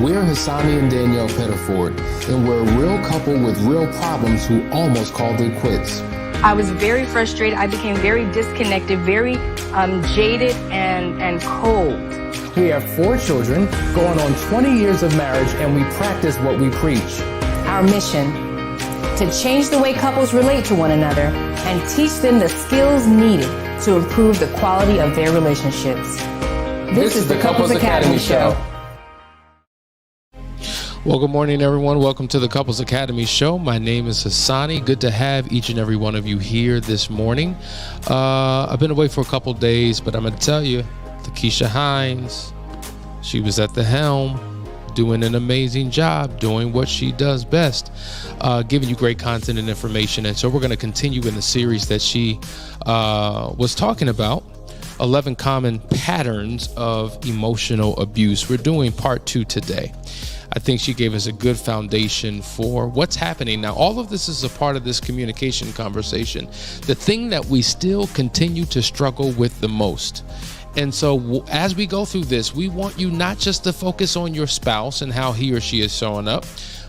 We're Hassani and Danielle Pettiford, and we're a real couple with real problems who almost called it quits. I was very frustrated. I became very disconnected, very jaded and cold. We have 4 children, going on 20 years of marriage, and we practice what we preach. Our mission, to change the way couples relate to one another and teach them the skills needed to improve the quality of their relationships. This is the Couples Academy Show. Well, good morning, everyone. Welcome to the Couples Academy Show. My name is Hassani. Good to have each and every one of you here this morning. I've been away for a couple days, but I'm going to tell you, Keisha Hines, she was at the helm, doing an amazing job, doing what she does best, giving you great content and information. And so we're going to continue in the series that she was talking about, 11 common patterns of emotional abuse. We're doing part 2 today. I think she gave us a good foundation for what's happening. Now, all of this is a part of this communication conversation, the thing that we still continue to struggle with the most. And so as we go through this, we want you not just to focus on your spouse and how he or she is showing up,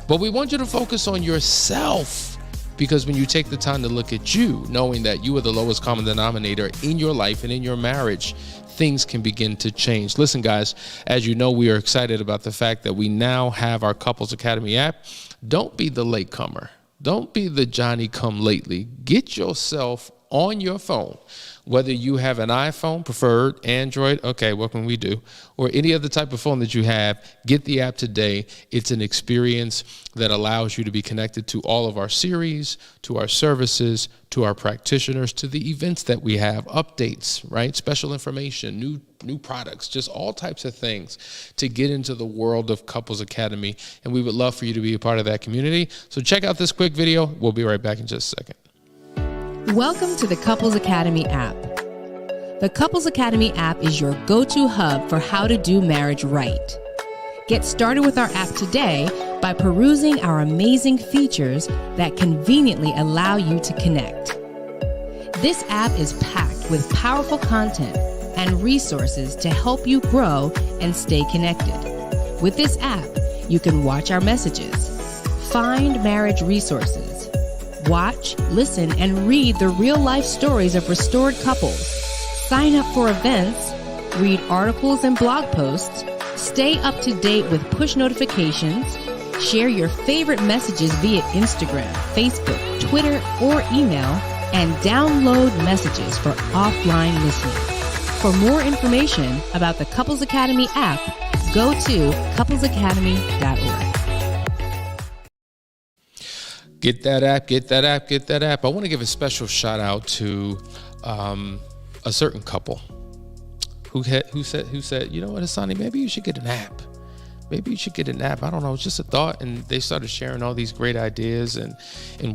but we want you to focus on yourself. Because when you take the time to look at you, knowing that you are the lowest common denominator in your life and in your marriage, things can begin to change. Listen, guys, as you know, we are excited about the fact that we now have our Couples Academy app. Don't be the latecomer. Don't be the Johnny come lately. Get yourself on your phone, whether you have an iPhone, preferred, Android, okay, what can we do? Or any other type of phone that you have, get the app today. It's an experience that allows you to be connected to all of our series, to our services, to our practitioners, to the events that we have, updates, right? Special information, new products, just all types of things to get into the world of Couples Academy. And we would love for you to be a part of that community. So check out this quick video. We'll be right back in just a second. Welcome to the Couples Academy app. The Couples Academy app is your go-to hub for how to do marriage right. Get started with our app today by perusing our amazing features that conveniently allow you to connect. This app is packed with powerful content and resources to help you grow and stay connected. With this app, you can watch our messages, find marriage resources, watch, listen, and read the real-life stories of restored couples. Sign up for events, read articles and blog posts, stay up to date with push notifications, share your favorite messages via Instagram, Facebook, Twitter, or email, and download messages for offline listening. For more information about the Couples Academy app, go to couplesacademy.org. Get that app, get that app, get that app. I want to give a special shout out to a certain couple who said, you know what, Hassani, maybe you should get an app. Maybe you should get an app. I don't know. It's just a thought. And they started sharing all these great ideas and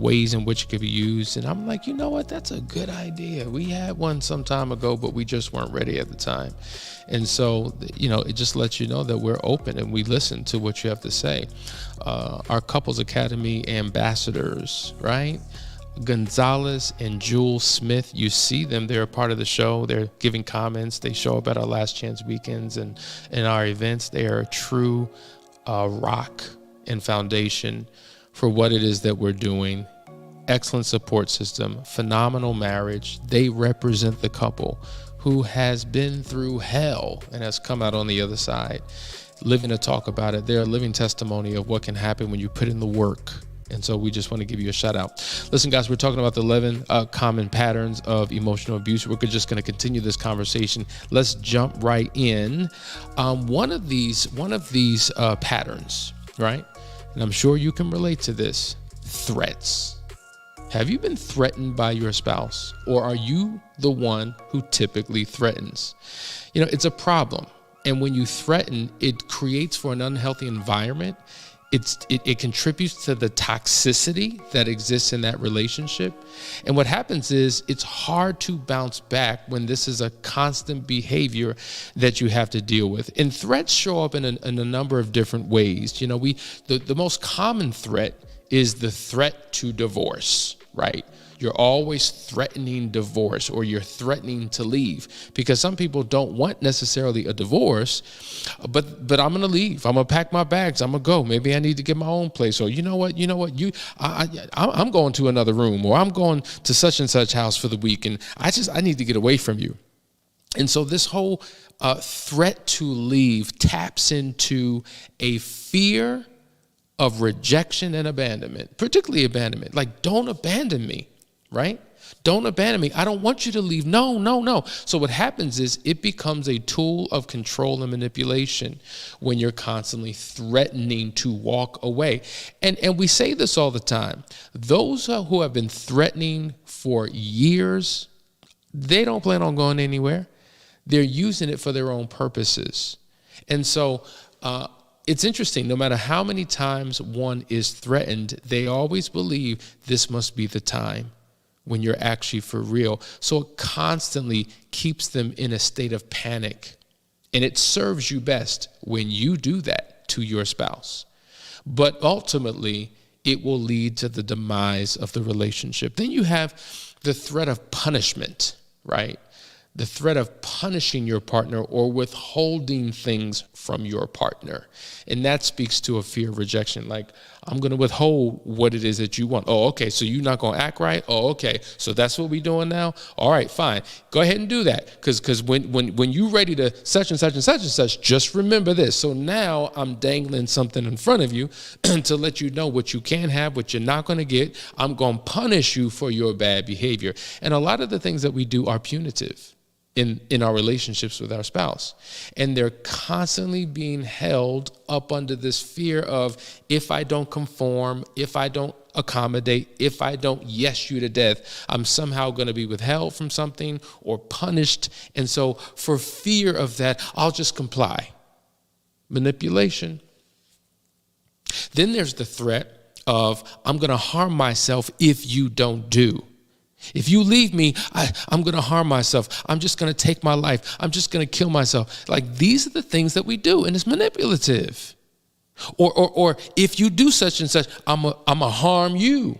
ways in which it could be used. And I'm like, you know what? That's a good idea. We had one some time ago, but we just weren't ready at the time. And so, you know, it just lets you know that we're open and we listen to what you have to say. Our Couples Academy ambassadors, right? Gonzalez and Jules Smith, you see them, they're a part of the show. They're giving comments. They show up at our Last Chance weekends and our events. They are a true rock and foundation for what it is that we're doing. Excellent support system, phenomenal marriage. They represent the couple who has been through hell and has come out on the other side, living to talk about it. They're a living testimony of what can happen when you put in the work. And so we just want to give you a shout out. Listen, guys, we're talking about the 11 common patterns of emotional abuse. We're just going to continue this conversation. Let's jump right in. One of these patterns, right? And I'm sure you can relate to this. Threats. Have you been threatened by your spouse, or are you the one who typically threatens? You know, it's a problem. And when you threaten, it creates for an unhealthy environment. It contributes to the toxicity that exists in that relationship. And what happens is it's hard to bounce back when this is a constant behavior that you have to deal with. And threats show up in a number of different ways. You know, the most common threat is the threat to divorce. right? You're always threatening divorce, or you're threatening to leave, because some people don't want necessarily a divorce, but I'm going to leave. I'm going to pack my bags. I'm going to go. Maybe I need to get my own place, or you know what, I'm going to another room, or I'm going to such and such house for the week. And I need to get away from you. And so this whole threat to leave taps into a fear of rejection and abandonment, particularly abandonment. Like, don't abandon me, right? Don't abandon me. I don't want you to leave. No. So what happens is it becomes a tool of control and manipulation when you're constantly threatening to walk away. And we say this all the time. Those who have been threatening for years, they don't plan on going anywhere. They're using it for their own purposes. And so it's interesting. No matter how many times one is threatened, they always believe this must be the time when you're actually for real. So it constantly keeps them in a state of panic. And it serves you best when you do that to your spouse. But ultimately, it will lead to the demise of the relationship. Then you have the threat of punishment, right? The threat of punishing your partner or withholding things from your partner. And that speaks to a fear of rejection. Like, I'm going to withhold what it is that you want. Oh, okay. So you're not going to act right? Oh, okay. So that's what we're doing now? All right, fine. Go ahead and do that. Because when you're ready to such and such and such and such, just remember this. So now I'm dangling something in front of you to let you know what you can have, what you're not going to get. I'm going to punish you for your bad behavior. And a lot of the things that we do are punitive in our relationships with our spouse. And they're constantly being held up under this fear of, if I don't conform, if I don't accommodate, if I don't yes you to death, I'm somehow going to be withheld from something or punished. And so for fear of that, I'll just comply. Manipulation. Then there's the threat of, I'm going to harm myself if you don't do. If you leave me, I'm going to harm myself. I'm just going to take my life. I'm just going to kill myself. Like, these are the things that we do, and it's manipulative. Or if you do such and such, I'm a harm you,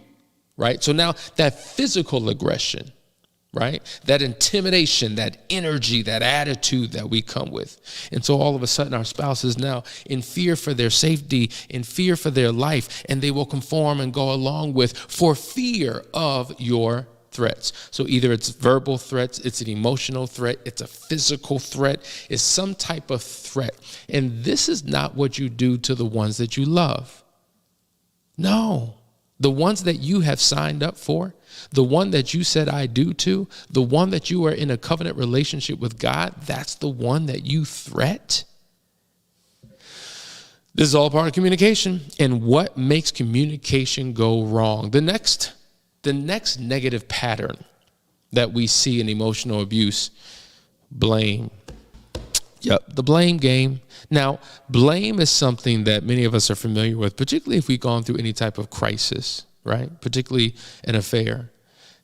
right? So now that physical aggression, right? That intimidation, that energy, that attitude that we come with. And so all of a sudden our spouse is now in fear for their safety, in fear for their life, and they will conform and go along with for fear of your threats. So either it's verbal threats, it's an emotional threat, it's a physical threat, it's some type of threat. And this is not what you do to the ones that you love. No, the ones that you have signed up for, the one that you said I do to, the one that you are in a covenant relationship with God, that's the one that you threat. This is all part of communication. And what makes communication go wrong? The next negative pattern that we see in emotional abuse, blame. Yep, the blame game. Now, blame is something that many of us are familiar with, particularly if we've gone through any type of crisis, right? Particularly an affair.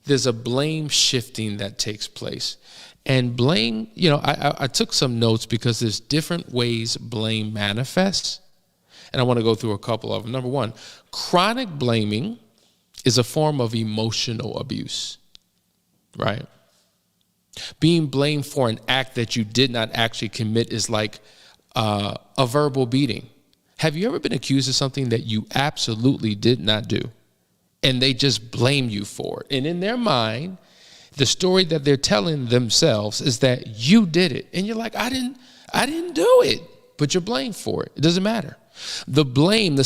There's a blame shifting that takes place. And blame, I took some notes because there's different ways blame manifests. And I want to go through a couple of them. Number one, chronic blaming is a form of emotional abuse, right? Being blamed for an act that you did not actually commit is like a verbal beating. Have you ever been accused of something that you absolutely did not do, and they just blame you for it? And in their mind, the story that they're telling themselves is that you did it. And you're like, I didn't do it, but you're blamed for it. It doesn't matter. The blame me,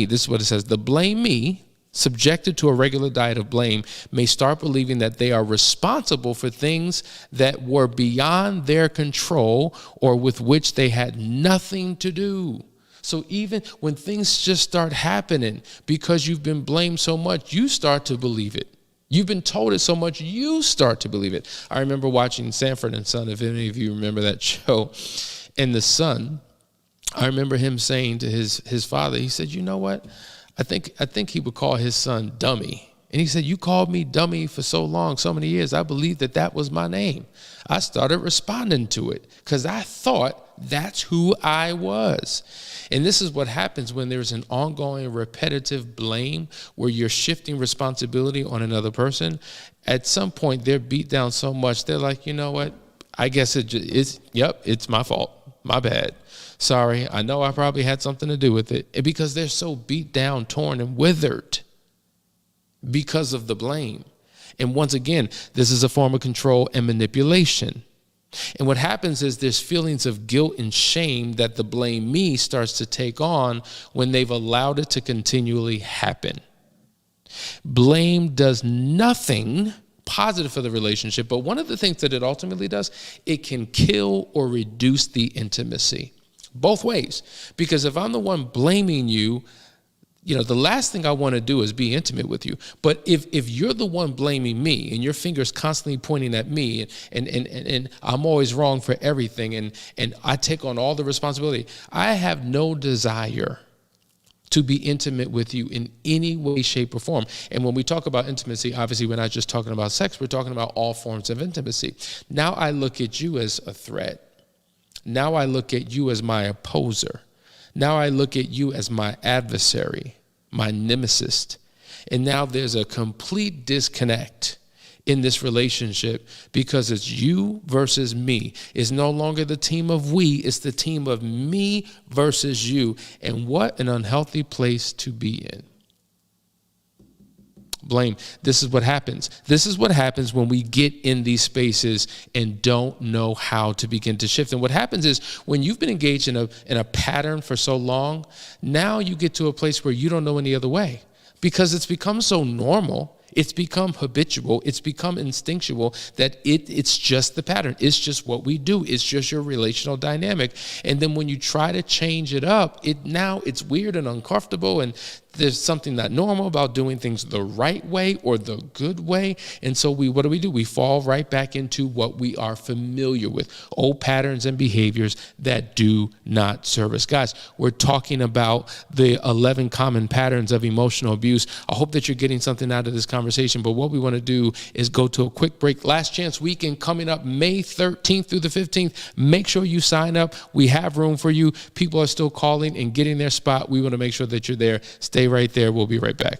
this is what it says. The blame me, subjected to a regular diet of blame, may start believing that they are responsible for things that were beyond their control or with which they had nothing to do. So even when things just start happening, because you've been blamed so much, you start to believe it. You've been told it so much, you start to believe it. I remember watching Sanford and Son, if any of you remember that show. And the son, I remember him saying to his father, he said, you know what? I think he would call his son dummy. And he said, you called me dummy for so long, so many years. I believed that that was my name. I started responding to it because I thought that's who I was. And this is what happens when there's an ongoing repetitive blame where you're shifting responsibility on another person. At some point, they're beat down so much, they're like, you know what? I guess it's my fault. My bad. Sorry. I know I probably had something to do with it. And because they're so beat down, torn, and withered because of the blame. And once again, this is a form of control and manipulation. And what happens is there's feelings of guilt and shame that the blame me starts to take on when they've allowed it to continually happen. Blame does nothing positive for the relationship, but one of the things that it ultimately does, it can kill or reduce the intimacy. Both ways. Because if I'm the one blaming you, the last thing I want to do is be intimate with you. But if you're the one blaming me and your finger's constantly pointing at me and I'm always wrong for everything and I take on all the responsibility, I have no desire to be intimate with you in any way, shape, or form. And when we talk about intimacy, obviously we're not just talking about sex, we're talking about all forms of intimacy. Now I look at you as a threat. Now I look at you as my opposer. Now I look at you as my adversary, my nemesis. And now there's a complete disconnect in this relationship because it's you versus me. It's no longer the team of we, it's the team of me versus you. And what an unhealthy place to be in. Blame. This is what happens. This is what happens when we get in these spaces and don't know how to begin to shift. And what happens is when you've been engaged in a pattern for so long, now you get to a place where you don't know any other way because it's become so normal. It's become habitual. It's become instinctual that it's just the pattern. It's just what we do. It's just your relational dynamic. And then when you try to change it up, it's weird and uncomfortable. And there's something not normal about doing things the right way or the good way. And so what do? We fall right back into what we are familiar with, old patterns and behaviors that do not serve us. Guys, we're talking about the 11 common patterns of emotional abuse. I hope that you're getting something out of this conversation, but what we want to do is go to a quick break. Last Chance Weekend coming up May 13th through the 15th. Make sure you sign up. We have room for you. People are still calling and getting their spot. We want to make sure that you're there. Stay right there. We'll be right back.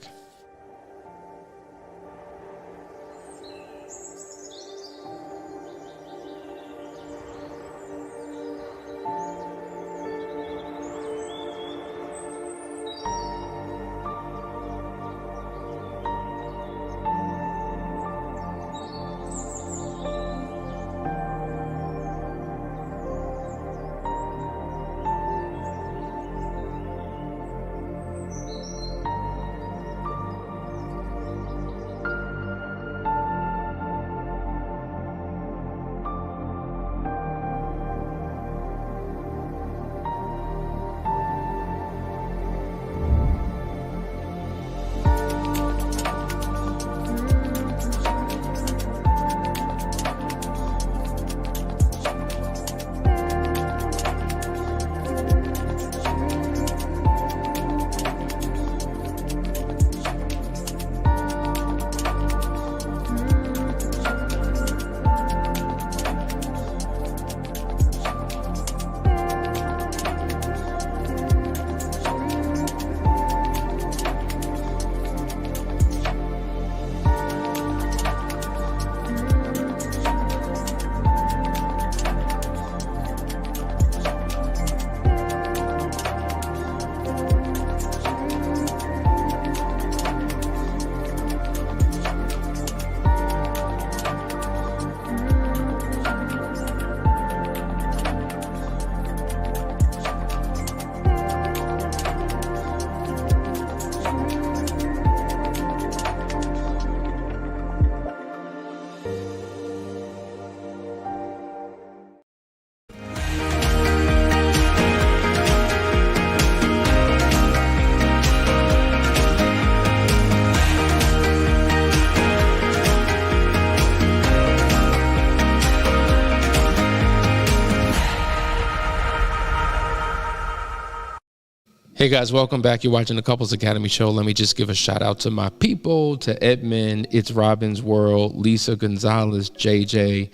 Hey guys, welcome back. You're watching the Couples Academy show. Let me just give a shout out to my people, to Edmund, It's Robin's World, Lisa Gonzalez, JJ,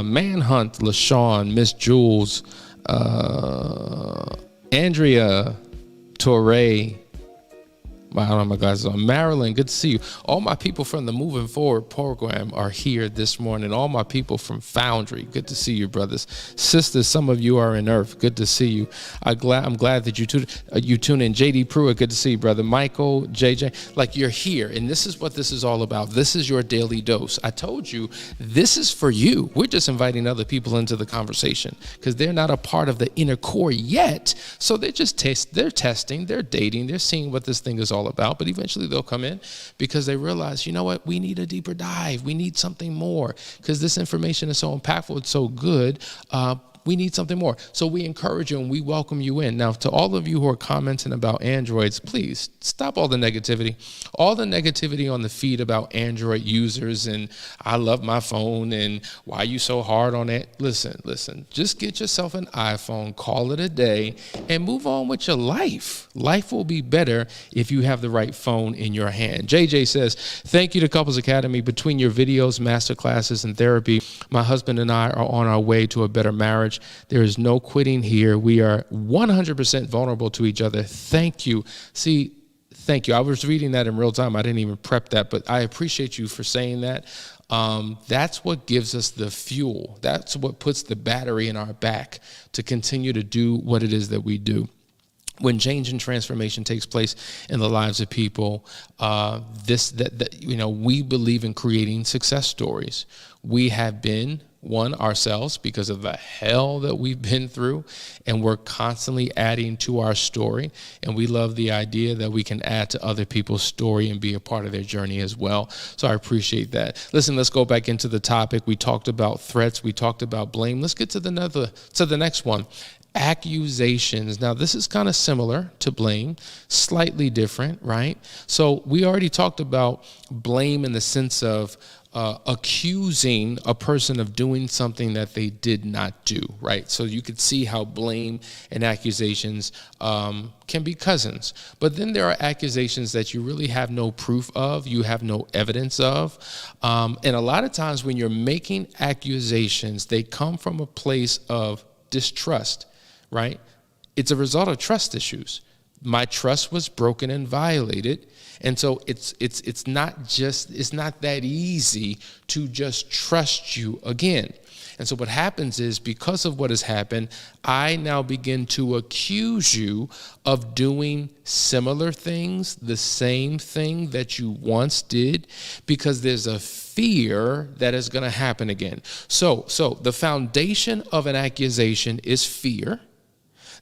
Manhunt, LaShawn, Miss Jules, Andrea, Torre, I don't have my glasses on. Marilyn, good to see you. All my people from the Moving Forward program are here this morning. All my people from Foundry, good to see you, brothers. Sisters, some of you are in Earth. Good to see you. I'm glad that you tune in. JD Pruitt, good to see you, brother. Michael, JJ, like you're here. And this is what this is all about. This is your daily dose. I told you, this is for you. We're just inviting other people into the conversation because they're not a part of the inner core yet. So they're just they're testing, they're dating, they're seeing what this thing is all about, but eventually they'll come in because they realize, you know what, we need a deeper dive. We need something more because this information is so impactful. It's so good. We need something more. So we encourage you and we welcome you in. Now, to all of you who are commenting about Androids, please stop all the negativity. All the negativity on the feed about Android users and I love my phone and why are you so hard on it? Listen, just get yourself an iPhone, call it a day, and move on with your life. Life will be better if you have the right phone in your hand. JJ says, thank you to Couples Academy. Between your videos, masterclasses, and therapy, my husband and I are on our way to a better marriage. There is no quitting here. We are 100% vulnerable to each other. Thank you. See, thank you. I was reading that in real time. I didn't even prep that, but I appreciate you for saying that. That's what gives us the fuel. That's what puts the battery in our back to continue to do what it is that we do. When change and transformation takes place in the lives of people, we believe in creating success stories. We have been one ourselves because of the hell that we've been through, and we're constantly adding to our story. And we love the idea that we can add to other people's story and be a part of their journey as well. So I appreciate that. Listen, let's go back into the topic. We talked about threats. We talked about blame. Let's get to the next one. Accusations. Now, this is kind of similar to blame, slightly different, right? So we already talked about blame in the sense of accusing a person of doing something that they did not do, right? So you could see how blame and accusations can be cousins. But then there are accusations that you really have no proof of, you have no evidence of. And a lot of times when you're making accusations, they come from a place of distrust, right? It's a result of trust issues. My trust was broken and violated. And so it's not that easy to just trust you again. And so what happens is, because of what has happened, I now begin to accuse you of doing similar things, the same thing that you once did, because there's a fear that is going to happen again. So the foundation of an accusation is fear.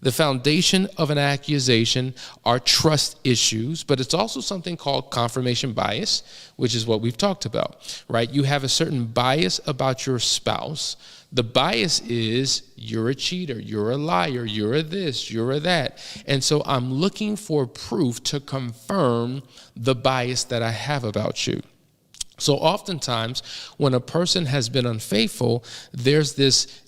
The foundation of an accusation are trust issues, but it's also something called confirmation bias, which is what we've talked about, right? You have a certain bias about your spouse. The bias is you're a cheater, you're a liar, you're a this, you're a that. And so I'm looking for proof to confirm the bias that I have about you. So oftentimes when a person has been unfaithful, there's this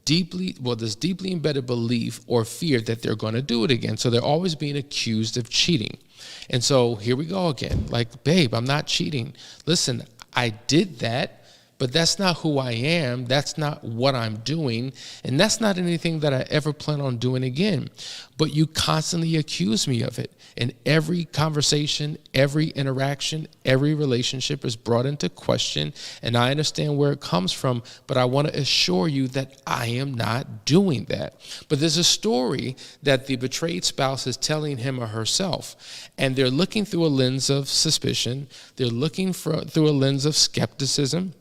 deeply embedded belief or fear that they're going to do it again. So they're always being accused of cheating. And so here we go again. Like, babe, I'm not cheating. Listen, I did that, but that's not who I am. That's not what I'm doing. And that's not anything that I ever plan on doing again. But you constantly accuse me of it. And every conversation, every interaction, every relationship is brought into question. And I understand where it comes from, but I want to assure you that I am not doing that. But there's a story that the betrayed spouse is telling him or herself. And they're looking through a lens of suspicion. They're looking through a lens of skepticism.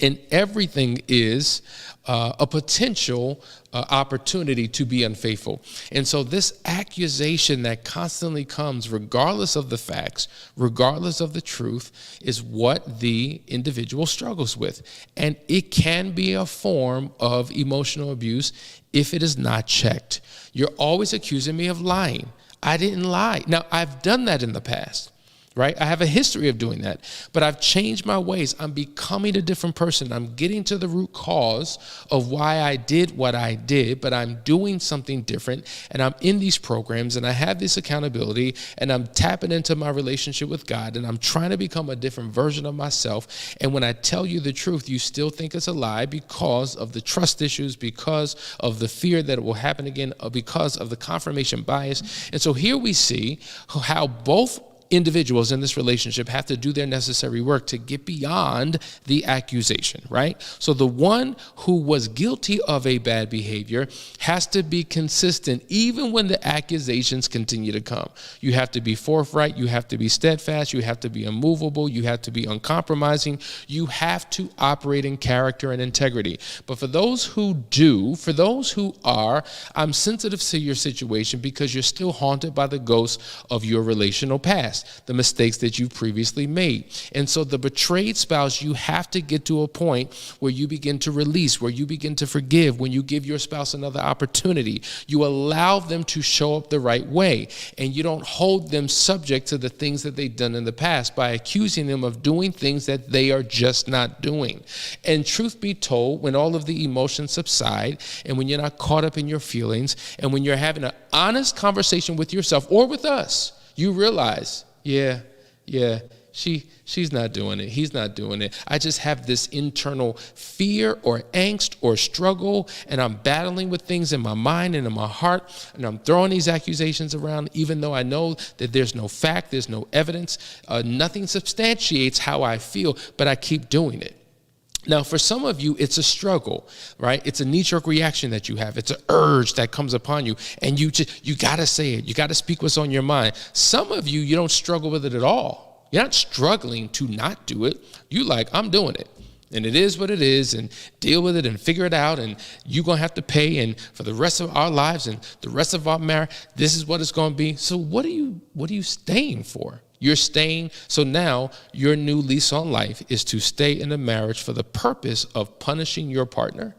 And everything is a potential opportunity to be unfaithful. And so this accusation that constantly comes, regardless of the facts, regardless of the truth, is what the individual struggles with. And it can be a form of emotional abuse if it is not checked. You're always accusing me of lying. I didn't lie. Now, I've done that in the past. right? I have a history of doing that, but I've changed my ways. I'm becoming a different person. I'm getting to the root cause of why I did what I did, but I'm doing something different, and I'm in these programs, and I have this accountability, and I'm tapping into my relationship with God, and I'm trying to become a different version of myself. And when I tell you the truth, you still think it's a lie because of the trust issues, because of the fear that it will happen again, because of the confirmation bias. And so here we see how both individuals in this relationship have to do their necessary work to get beyond the accusation, right? So the one who was guilty of a bad behavior has to be consistent even when the accusations continue to come. You have to be forthright, you have to be steadfast, you have to be immovable, you have to be uncompromising, you have to operate in character and integrity. But for those who do, for those who are, I'm sensitive to your situation because you're still haunted by the ghosts of your relational past, the mistakes that you previously made. And so the betrayed spouse, you have to get to a point where you begin to release, where you begin to forgive, when you give your spouse another opportunity. You allow them to show up the right way, and you don't hold them subject to the things that they've done in the past by accusing them of doing things that they are just not doing. And truth be told, when all of the emotions subside, and when you're not caught up in your feelings, and when you're having an honest conversation with yourself or with us, you realize, she's not doing it. He's not doing it. I just have this internal fear or angst or struggle, and I'm battling with things in my mind and in my heart, and I'm throwing these accusations around, even though I know that there's no fact, there's no evidence, nothing substantiates how I feel, but I keep doing it. Now, for some of you, it's a struggle, right? It's a knee-jerk reaction that you have. It's an urge that comes upon you, and you got to say it. You got to speak what's on your mind. Some of you, you don't struggle with it at all. You're not struggling to not do it. You like, I'm doing it, and it is what it is, and deal with it and figure it out, and you're going to have to pay, and for the rest of our lives and the rest of our marriage, this is what it's going to be. So what are you staying for? You're staying, so now your new lease on life is to stay in a marriage for the purpose of punishing your partner,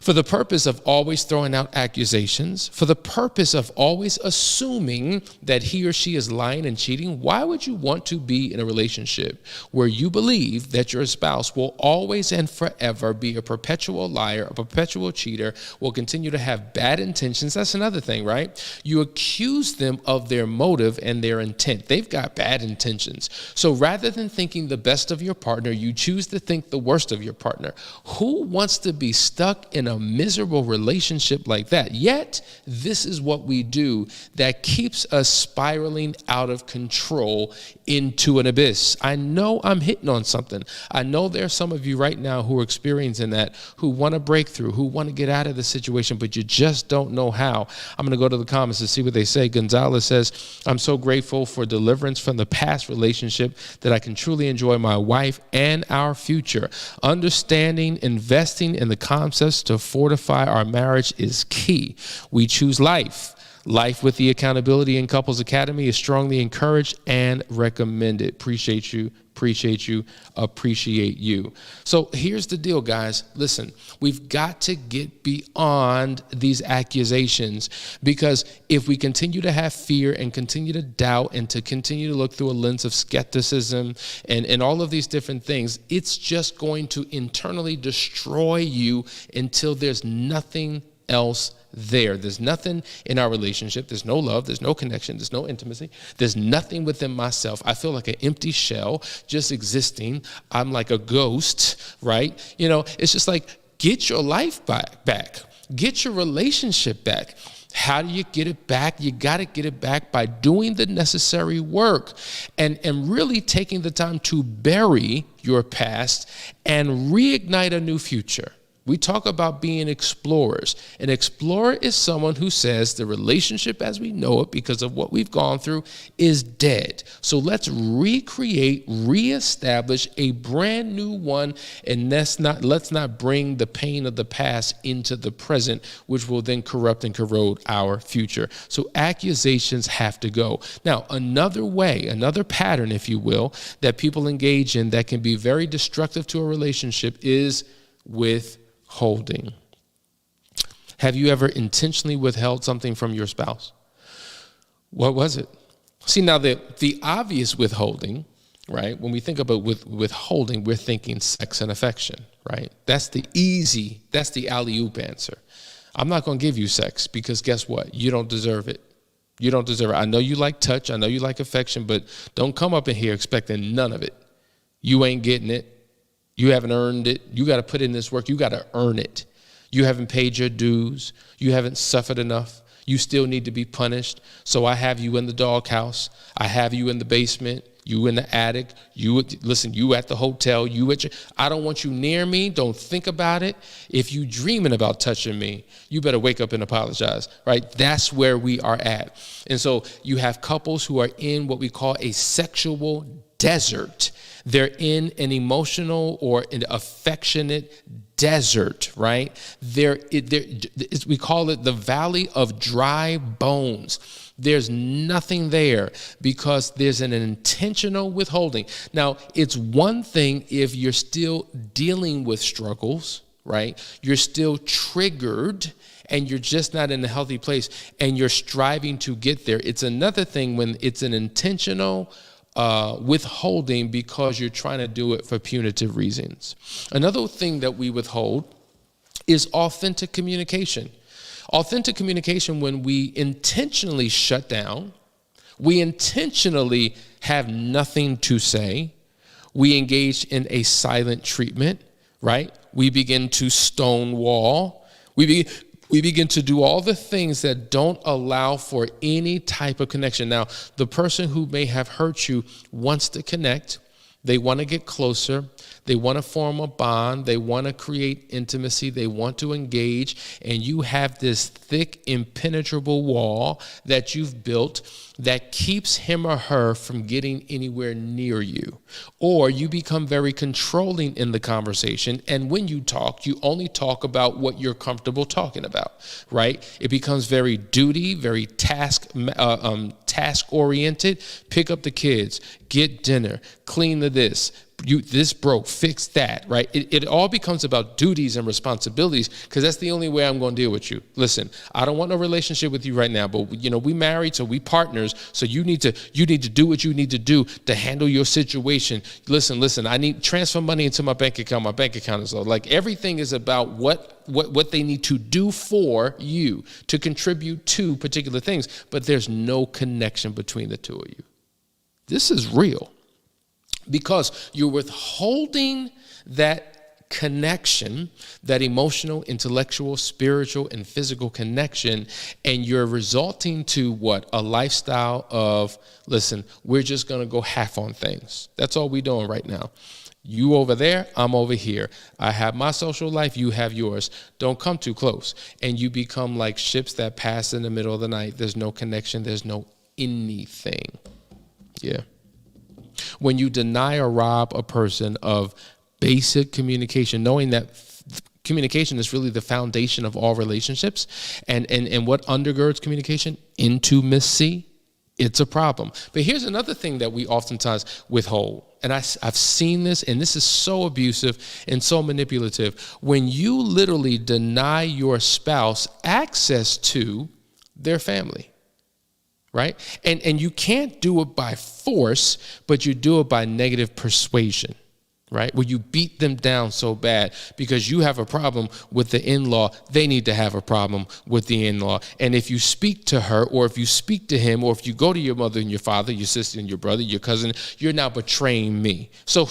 for the purpose of always throwing out accusations, for the purpose of always assuming that he or she is lying and cheating. Why would you want to be in a relationship where you believe that your spouse will always and forever be a perpetual liar, a perpetual cheater, will continue to have bad intentions? That's another thing, right? You accuse them of their motive and their intent. They've got bad intentions. So rather than thinking the best of your partner, you choose to think the worst of your partner. Who wants to be stuck in a miserable relationship like that? Yet, this is what we do that keeps us spiraling out of control into an abyss. I know I'm hitting on something. I know there are some of you right now who are experiencing that, who want to break through, who want to get out of the situation, but you just don't know how. I'm going to go to the comments to see what they say. Gonzalez says, I'm so grateful for deliverance from the past relationship that I can truly enjoy my wife and our future. Understanding, investing in the concepts to fortify our marriage is key. We choose life. Life with the accountability in Couples Academy is strongly encouraged and recommended. Appreciate you, appreciate you. So here's the deal, guys. Listen, we've got to get beyond these accusations, because if we continue to have fear and continue to doubt and to continue to look through a lens of skepticism and all of these different things, it's just going to internally destroy you until there's nothing else there. There's nothing in our relationship. There's no love. There's no connection. There's no intimacy. There's nothing within myself. I feel like an empty shell just existing. I'm like a ghost, right? You know, it's just like, get your life back. Get your relationship back. How do you get it back? You got to get it back by doing the necessary work and really taking the time to bury your past and reignite a new future. We talk about being explorers. An explorer is someone who says the relationship as we know it, because of what we've gone through, is dead. So let's recreate, reestablish a brand new one, and let's not bring the pain of the past into the present, which will then corrupt and corrode our future. So accusations have to go. Now, another way, another pattern, if you will, that people engage in that can be very destructive to a relationship is withholding. Have you ever intentionally withheld something from your spouse? What was it? See, now the obvious withholding, right? When we think about withholding, we're thinking sex and affection, right? That's the alley-oop answer. I'm not going to give you sex because guess what? You don't deserve it. You don't deserve it. I know you like touch. I know you like affection, but don't come up in here expecting none of it. You ain't getting it. You haven't earned it. You got to put in this work. You got to earn it. You haven't paid your dues. You haven't suffered enough. You still need to be punished. So I have you in the doghouse. I have you in the basement. You in the attic. You at the hotel. I don't want you near me. Don't think about it. If you dreaming about touching me, you better wake up and apologize, right? That's where we are at. And so you have couples who are in what we call a sexual desert. They're in an emotional or an affectionate desert, right? We call it the valley of dry bones. There's nothing there because there's an intentional withholding. Now, it's one thing if you're still dealing with struggles, right? You're still triggered and you're just not in a healthy place and you're striving to get there. It's another thing when it's an intentional withholding because you're trying to do it for punitive reasons. Another thing that we withhold is authentic communication. Authentic communication when we intentionally shut down, we intentionally have nothing to say, we engage in a silent treatment, right? We begin to stonewall, we begin to do all the things that don't allow for any type of connection. Now, the person who may have hurt you wants to connect. They want to get closer. They want to form a bond. They want to create intimacy. They want to engage. And you have this thick, impenetrable wall that you've built that keeps him or her from getting anywhere near you. Or you become very controlling in the conversation. And when you talk, you only talk about what you're comfortable talking about, right? It becomes very duty, very task-oriented. Pick up the kids, get dinner, clean this. This broke, fix that, right? It all becomes about duties and responsibilities because that's the only way I'm going to deal with you. Listen, I don't want no relationship with you right now, but we married, so we partners. So you need to do what you need to do to handle your situation. Listen, I need transfer money into my bank account. My bank account is low. Like everything is about what they need to do for you to contribute to particular things, but there's no connection between the two of you. This is real. Because you're withholding that connection, that emotional, intellectual, spiritual, and physical connection, and you're resulting to what? A lifestyle of, listen, we're just going to go half on things. That's all we're doing right now. You over there, I'm over here. I have my social life, you have yours. Don't come too close. And you become like ships that pass in the middle of the night. There's no connection. There's no anything. Yeah. When you deny or rob a person of basic communication, knowing that communication is really the foundation of all relationships, and what undergirds communication? Intimacy. It's a problem. But here's another thing that we oftentimes withhold, and I've seen this, and this is so abusive and so manipulative. When you literally deny your spouse access to their family. Right? And you can't do it by force, but you do it by negative persuasion, right? Where you beat them down so bad because you have a problem with the in-law, they need to have a problem with the in-law. And if you speak to her, or if you speak to him, or if you go to your mother and your father, your sister and your brother, your cousin, you're now betraying me. So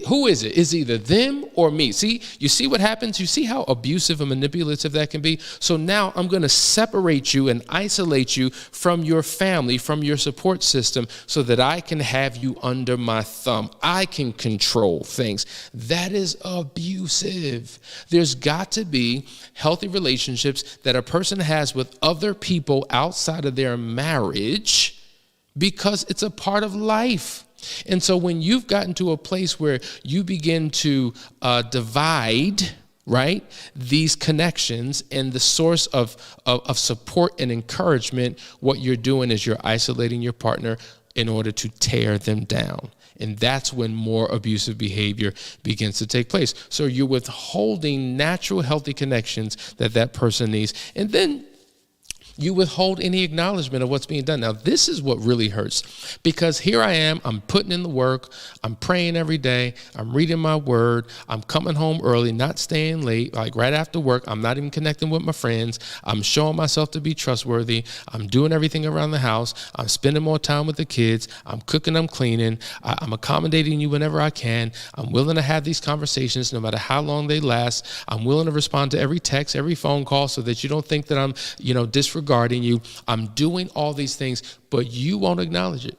who is it? Is it either them or me? See, you see what happens? You see how abusive and manipulative that can be? So now I'm going to separate you and isolate you from your family, from your support system, so that I can have you under my thumb. I can control things. That is abusive. There's got to be healthy relationships that a person has with other people outside of their marriage because it's a part of life. And so when you've gotten to a place where you begin to divide, right, these connections and the source of support and encouragement, what you're doing is you're isolating your partner in order to tear them down. And that's when more abusive behavior begins to take place. So you're withholding natural, healthy connections that person needs. And then You withhold any acknowledgement of what's being done. Now, this is what really hurts, because here I am, I'm putting in the work, I'm praying every day, I'm reading my word, I'm coming home early, not staying late, like right after work, I'm not even connecting with my friends, I'm showing myself to be trustworthy, I'm doing everything around the house, I'm spending more time with the kids, I'm cooking, I'm cleaning, I'm accommodating you whenever I can, I'm willing to have these conversations no matter how long they last, I'm willing to respond to every text, every phone call so that you don't think that I'm, disregarding you. I'm doing all these things, but you won't acknowledge it.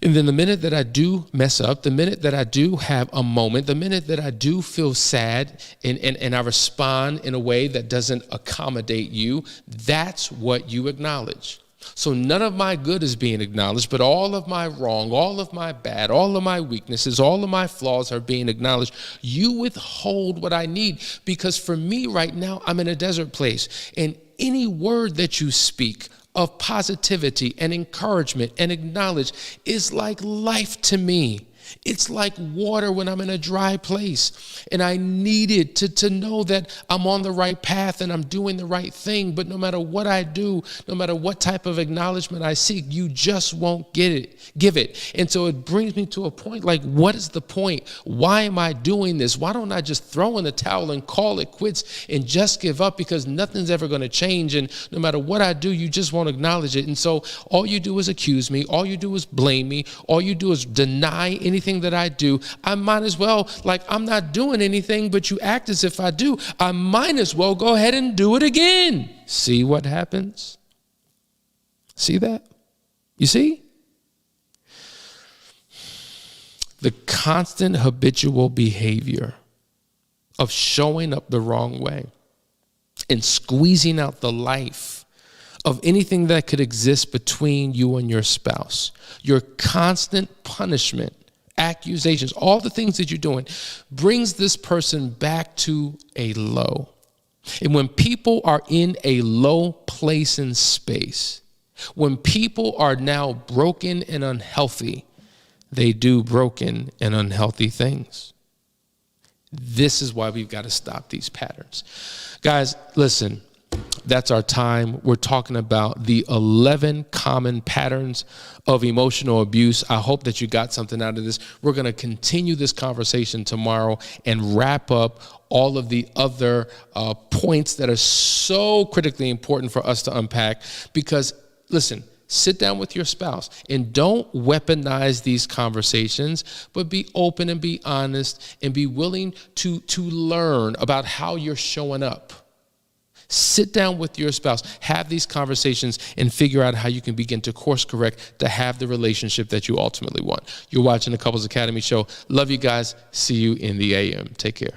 And then the minute that I do mess up, the minute that I do have a moment, the minute that I do feel sad and I respond in a way that doesn't accommodate you, that's what you acknowledge. So none of my good is being acknowledged, but all of my wrong, all of my bad, all of my weaknesses, all of my flaws are being acknowledged. You withhold what I need, because for me right now, I'm in a desert place, and any word that you speak of positivity and encouragement and acknowledge is like life to me. It's like water when I'm in a dry place, and I needed to know that I'm on the right path and I'm doing the right thing. But no matter what I do, no matter what type of acknowledgement I seek, you just won't give it. And so it brings me to a point like, what is the point? Why am I doing this? Why don't I just throw in the towel and call it quits and just give up? Because nothing's ever going to change, and no matter what I do, you just won't acknowledge it. And so all you do is accuse me. All you do is blame me. All you do is deny anything that I do. I might as well, like I'm not doing anything, but you act as if I do. I might as well go ahead and do it again. See what happens? See that? You see? The constant habitual behavior of showing up the wrong way and squeezing out the life of anything that could exist between you and your spouse, your constant punishment, accusations, all the things that you're doing brings this person back to a low. And when people are in a low place in space, when people are now broken and unhealthy, they do broken and unhealthy things. This is why we've got to stop these patterns. Guys, listen. That's our time. We're talking about the 11 common patterns of emotional abuse. I hope that you got something out of this. We're going to continue this conversation tomorrow and wrap up all of the other points that are so critically important for us to unpack. Because, listen, sit down with your spouse and don't weaponize these conversations, but be open and be honest and be willing to learn about how you're showing up. Sit down with your spouse, have these conversations, and figure out how you can begin to course correct to have the relationship that you ultimately want. You're watching the Couples Academy show. Love you guys. See you in the AM. Take care.